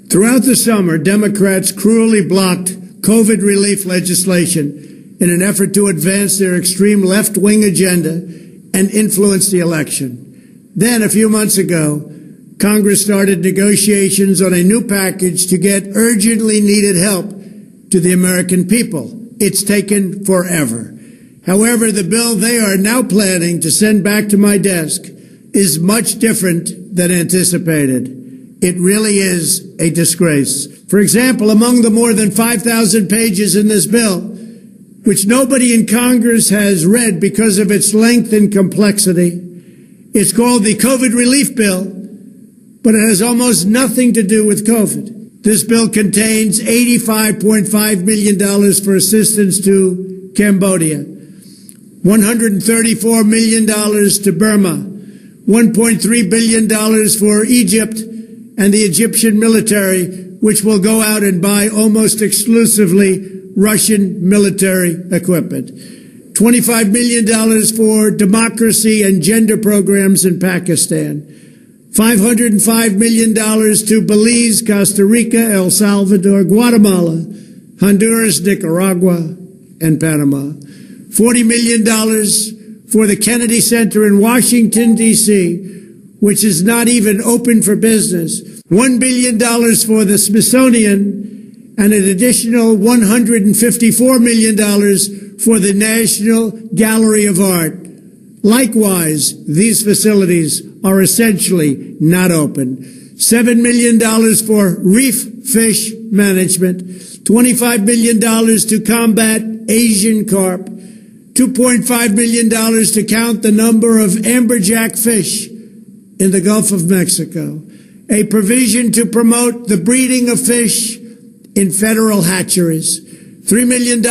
Throughout the summer, Democrats cruelly blocked COVID relief legislation in an effort to advance their extreme left-wing agenda and influence the election. Then, a few months ago, Congress started negotiations on a new package to get urgently needed help to the American people. It's taken forever. However, the bill they are now planning to send back to my desk is much different than anticipated. It really is a disgrace. For example, among the more than 5,000 pages in this bill, which nobody in Congress has read because of its length and complexity, it's called the COVID Relief Bill, but it has almost nothing to do with COVID. This bill contains $85.5 million for assistance to Cambodia, $134 million to Burma, $1.3 billion for Egypt and the Egyptian military, which will go out and buy almost exclusively Russian military equipment, $25 million for democracy and gender programs in Pakistan, $505 million to Belize, Costa Rica, El Salvador, Guatemala, Honduras, Nicaragua, and Panama, $40 million for the Kennedy Center in Washington, D.C., which is not even open for business, $1 billion for the Smithsonian, and an additional $154 million for the National Gallery of Art. Likewise, these facilities are essentially not open. $7 million for reef fish management, $25 million to combat Asian carp, $2.5 million to count the number of amberjack fish in the Gulf of Mexico, a provision to promote the breeding of fish in federal hatcheries, $3 million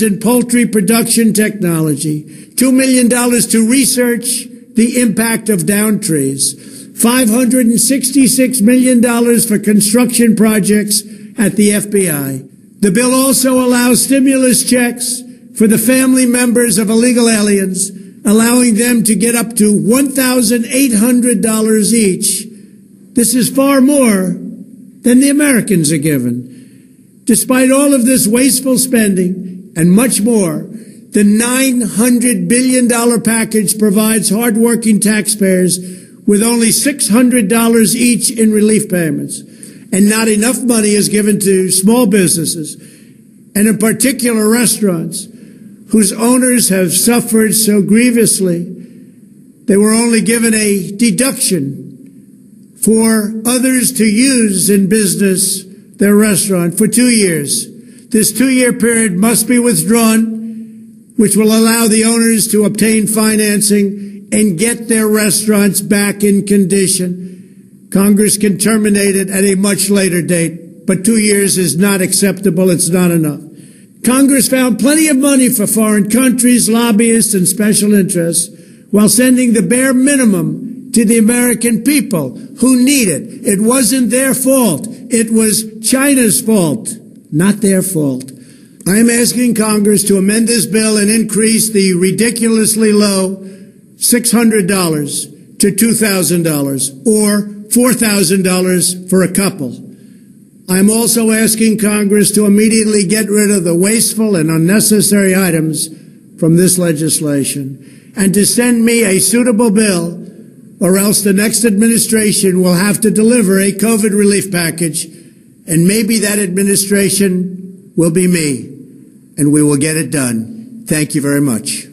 in poultry production technology, $2 million to research the impact of downed trees, $566 million for construction projects at the FBI. The bill also allows stimulus checks for the family members of illegal aliens, allowing them to get up to $1,800 each. This is far more than the Americans are given. Despite all of this wasteful spending and much more, the $900 billion package provides hardworking taxpayers with only $600 each in relief payments, and not enough money is given to small businesses, and in particular restaurants, whose owners have suffered so grievously. They were only given a deduction for others to use in business their restaurant for 2 years. This 2-year period must be withdrawn, which will allow the owners to obtain financing and get their restaurants back in condition. Congress can terminate it at a much later date, but 2 years is not acceptable. It's not enough. Congress found plenty of money for foreign countries, lobbyists, and special interests, while sending the bare minimum to the American people who need it. It wasn't their fault. It was China's fault, not their fault. I am asking Congress to amend this bill and increase the ridiculously low $600 to $2,000 or $4,000 for a couple. I'm also asking Congress to immediately get rid of the wasteful and unnecessary items from this legislation and to send me a suitable bill, or else the next administration will have to deliver a COVID relief package, and maybe that administration will be me, and we will get it done. Thank you very much.